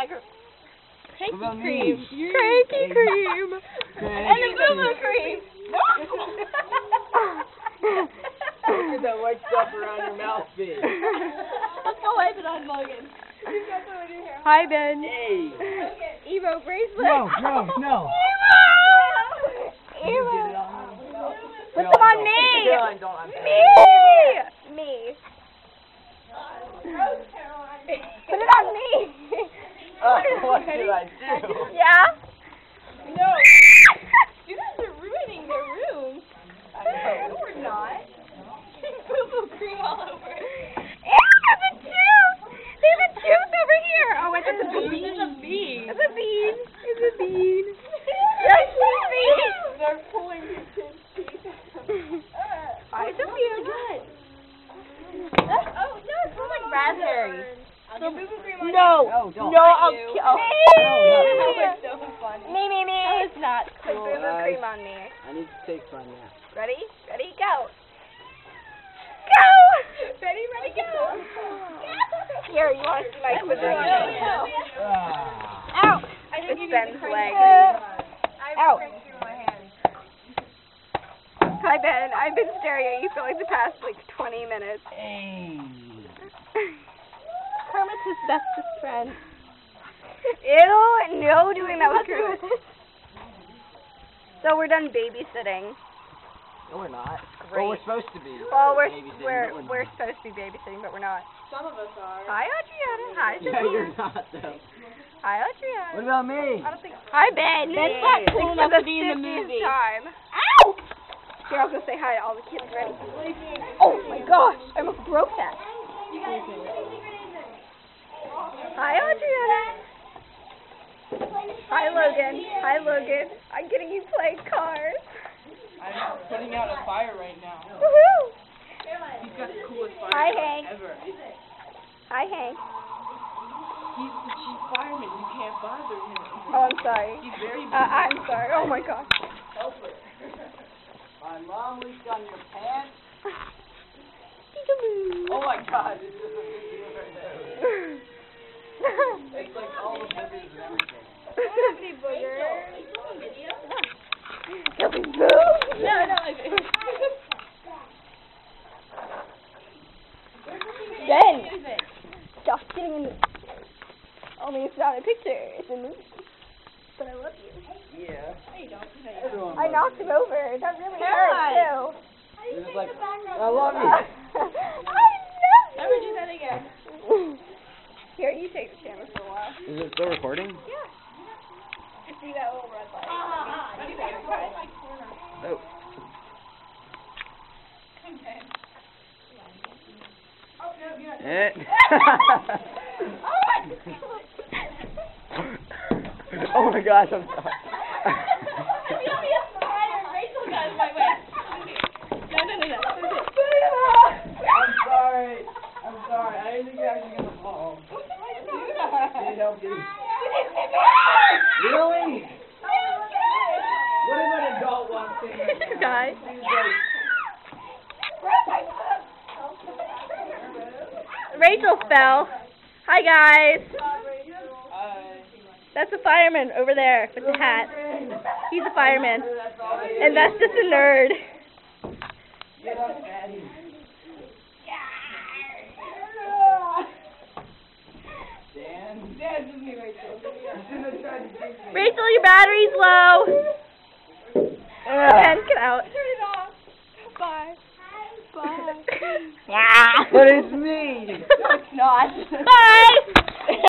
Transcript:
bag of cranky What about me? cream. Cranky cream. And the boo-boo cream. Look at that white stuff around your mouth, babe. Let's go wipe it on Logan. Hi, Ben. Hey. Evo bracelet. No. Evo! You Evo! get it on me. Put them on me! Don't. Me! Put it on me! What did I do? Yeah? No. You guys are ruining their room. No, we're not. Boo-boo cream all over it. Ew, there's a tooth! There's a tooth over here! Oh, it's a bean. It's a bean. It's a bean. It's a bean. It's a bean. They're pulling his teeth. It's a weird. Good. Oh, no, it smells like raspberry. So boo-boo cream on No, don't. No, I'll kill. Me. That was not cool. Put boo-boo cream on me. I need to take fun now. Ready? Ready, go. Go! Ready, go. Here, you want to see my quiver? Ow! It's Ben's leg. Ow. Hi, Ben. I've been staring at you for like the past 20 minutes. Hey. Kermit's his bestest friend. Ew, no doing that with Kermit. So we're done babysitting. No, we're not. Great. Well, we're supposed to be. Well, babysitting, but we're not. supposed to be babysitting, but we're not. Some of us are. Hi, Adriana. Hi, Yeah, Sophia. you're not, though. Hi, Adriana. What about me? I don't think. Hi, Ben. Ben's not cool enough to be in the 50th movie. Time. Ow! Here, I'll go say hi to all the kids. Ready? Oh my gosh! I almost broke that. Hi, Adriana. Hi, Logan. Hi, Logan. I'm getting you playing cards. I'm putting out a fire right now. Woohoo! He's got the coolest fire Hi, Hank. ever. Hi, Hank. He's the chief fireman. You can't bother him. Oh, I'm sorry. He's very I'm sorry. Oh my gosh. My mom leaked on your pants. Peekaboo. Oh my God, this is a video right there. It's like all the boogers and everything. Ben, stop getting in the... Only it's not a picture, it's a movie. But I love you. Yeah. Everyone I loves knocked you. him over. That really hurt, too. It was like, I love you. I love you. Never do that again. Here, you take the camera for a while. Is it still recording? Yeah. You see that little red light? Oh. Eh. Oh my gosh, I'm sorry. I'm sorry. I didn't think you were actually going to fall. Did it help you? Really? What if an adult walks in right now? Guys. Rachel fell. Hi, guys. That's a fireman over there with the hat. He's a fireman. And that's just a nerd. Get up, Daddy. Dan? Dan, this is me, Rachel. You shouldn't have tried to drink me. Rachel, your battery's low. Ben, get out. Turn it off. Bye. Bye. But it's me. No, it's not. Bye.